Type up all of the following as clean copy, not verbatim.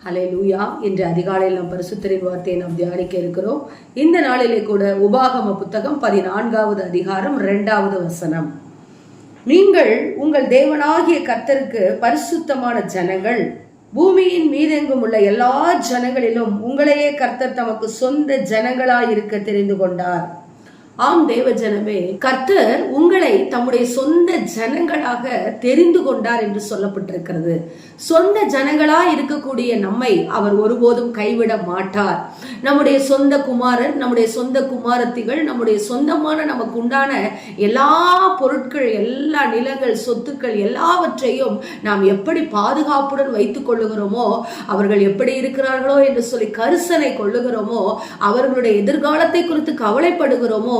ஹல்லேலூயா. இன்று அதிகாலையில் நாம் பரிசுத்தரின் வார்த்தையை நாம் தியானிக்க இருக்கிறோம். இந்த நாளிலே கூட உபாகம புத்தகம் 14வது அதிகாரம் 2வது வசனம். நீங்கள் உங்கள் தேவனாகிய கர்த்தருக்கு பரிசுத்தமான ஜனங்கள், பூமியின் மீதெங்கும் உள்ள எல்லா ஜனங்களிலும் உங்களையே கர்த்தர் தமக்கு சொந்த ஜனங்களாயிருக்க தெரிந்து கொண்டார். ஆம் தேவ ஜனமே, கர்த்தர் உங்களை தம்முடைய சொந்த ஜனங்களாக தெரிந்து கொண்டார் என்று சொல்லப்பட்டிருக்கிறது. சொந்த ஜனங்களா இருக்கக்கூடிய நம்மை அவர் ஒருபோதும் கைவிட மாட்டார். நம்முடைய சொந்த குமாரர், நம்முடைய சொந்த குமாரத்திகள், நம்முடைய சொந்தமான நமக்கு உண்டான எல்லா பொருட்கள், எல்லா நிலங்கள், சொத்துக்கள் எல்லாவற்றையும் நாம் எப்படி பாதுகாப்புடன் வைத்துக் கொள்ளுகிறோமோ, அவர்கள் எப்படி இருக்கிறார்களோ என்று சொல்லி கரிசனை கொள்ளுகிறோமோ, அவர்களுடைய எதிர்காலத்தை குறித்து கவலைப்படுகிறோமோ,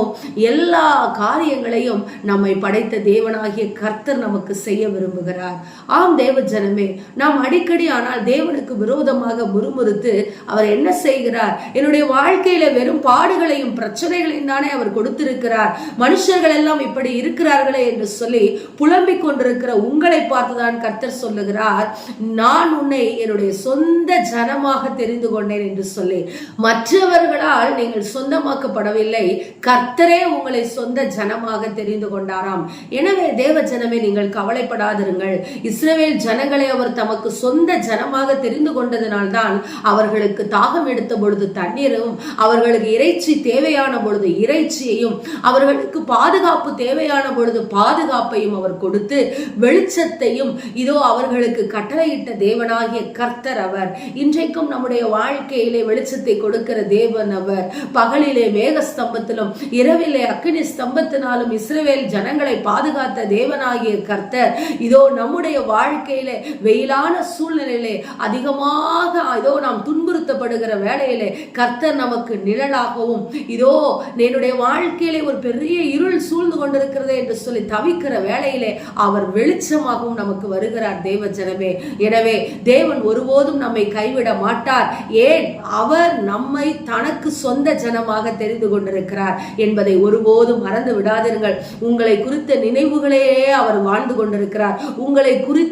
எல்லா காரியங்களையும் நம்மை படைத்த தேவனாகிய கர்த்தர் நமக்கு செய்ய விரும்புகிறார். ஆம் தேவ ஜனமே, நாம் அடிக்கடி ஆனால் தேவனுக்கு விரோதமாக முறுமுறுத்து அவர் என்ன செய்கிறார்? என்னுடைய வாழ்க்கையில வெறும் பாடுகளையும் பிரச்சனைகளையும் தானே அவர் கொடுத்திருக்கிறார், மனுஷர்கள் எல்லாம் இப்படி இருக்கிறார்களே என்று சொல்லி புலம்பிக் கொண்டிருக்கிற உங்களை பார்த்துதான் கர்த்தர் சொல்லுகிறார், நான் உன்னை என்னுடைய சொந்த ஜனமாக தெரிந்து கொண்டேன் என்று சொல்லி. மற்றவர்களால் நீங்கள் சொந்தமாக்கப்படவில்லை, கர்த்தரே உங்களை சொந்த ஜனமாக தெரிந்து கொண்டாராம். எனவே தேவ ஜனமே, நீங்கள் கவலைப்படாதிருங்கள். இஸ்ரவேல் ஜனங்களை அவர் தமக்கு சொந்த ஜனமாக தெரிந்து கொண்டதனால்தான் அவர்களுக்கு தாகம் எடுத்த பொழுது தண்ணீரும், அவர்களுக்கு இறைச்சி தேவையான பொழுது இறைச்சியையும், அவர்களுக்கு பாதுகாப்பு தேவையான பொழுது பாதுகாப்பையும் அவர் கொடுத்து வெளிச்சத்தையும் இதோ அவர்களுக்கு கட்டளையிட்ட தேவனாகிய கர்த்தர் அவர். இன்றைக்கும் நம்முடைய வாழ்க்கையிலே வெளிச்சத்தை கொடுக்கிற தேவன் அவர். பகலிலே மேகஸ்தம்பத்திலும் இரவிலே அக்கினி ஸ்தம்பத்தினாலும் இஸ்ரவேல் ஜனங்களை பாதுகாத்த தேவனாகிய கர்த்தர் இதோ நம்முடைய வாழ்க்கையிலே வெயிலான சூழ்நிலையிலே அதிகமாக இதோ நாம் துன்புறுத்தப்படுகிற வேளையிலே கர்த்தர் நமக்கு நிழலாகவும், இதோ என்னுடைய வாழ்க்கையிலே ஒரு பெரிய இருள் சூழ்ந்து கொண்டிருக்கிறதே என்று சொல்லி தவிக்கிற வேளையிலே அவர் வெளிச்சமாகவும் நமக்கு வருகிறார் தேவ ஜனமே. எனவே தேவன் ஒருபோதும் நம்மை கைவிட மாட்டார். ஏன்? அவர் நம்மை தனக்கு சொந்த ஜனமாக தெரிந்து கொண்டிருக்கிறார் என்பதை ஒருபோதும் மறந்து விடாதீர்கள். உங்களை குறித்த நினைவுகளையே அவர் வாழ்ந்து கொண்டிருக்கிறார். உங்களை குறித்த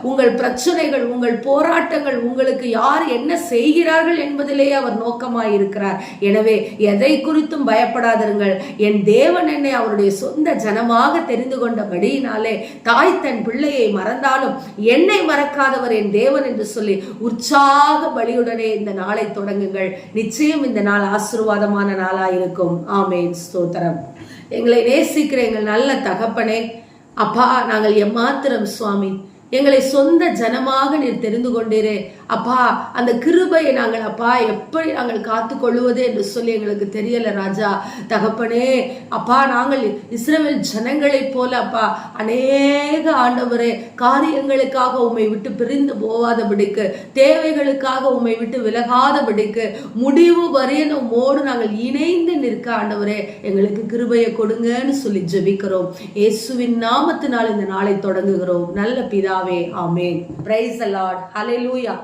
உங்கள் பிரச்சனைகள், உங்கள் போராட்டங்கள், உங்களுக்கு யார் என்ன செய்கிறார்கள் என்பதிலேயே அவர் நோக்கமாய் இருக்கிறார். எனவே எதை குறித்தும் பயப்படாதீர்கள். என் தேவன் என்னை அவருடைய சொந்த ஜனமாக தெரிந்து கொண்டபடியினாலே தாய் தன் பிள்ளையை மறந்தாலும் என்னை மறக்காதவர் என் தேவன் என்று சொல்லி உற்சாக பலியுடனே இந்த நாளை தொடங்குங்கள். நிச்சயம் இந்த நாள் ஆசீர்வாதமான நாளாயிருக்கும். ஆமென். ஸ்தோத்திரம். எங்களை நேசிக்கிற எங்கள் நல்ல தகப்பனே, அப்பா, நாங்கள் எம்மாத்திரம் சுவாமி, எங்களை சொந்த ஜனமாக நீர் தெரிந்து கொண்டீரே அப்பா. அந்த கிருபையை நாங்கள் அப்பா எப்படி நாங்கள் காத்து கொள்வது என்று சொல்லி எங்களுக்கு தெரியல ராஜா. தகப்பனே அப்பா, நாங்கள் இஸ்ரவேல் ஜனங்களை போல அப்பா அநேக ஆண்டவரே காரியங்களுக்காக உம்மை விட்டு பிரிந்து போகாதபடிக்கு, தேவைகளுக்காக உம்மை விட்டு விலகாதபடிக்கு, முடிவு வரையும் உம்மோடு நாங்கள் இணைந்து நிற்க ஆண்டவரே எங்களுக்கு கிருபையை கொடுங்கன்னு சொல்லி ஜெபிக்கிறோம். இயேசுவின் நாமத்தினால் இந்த நாளை தொடங்குகிறோம் நல்ல பிதாவே. ஆமென். Praise the Lord. ஹல்லேலூயா.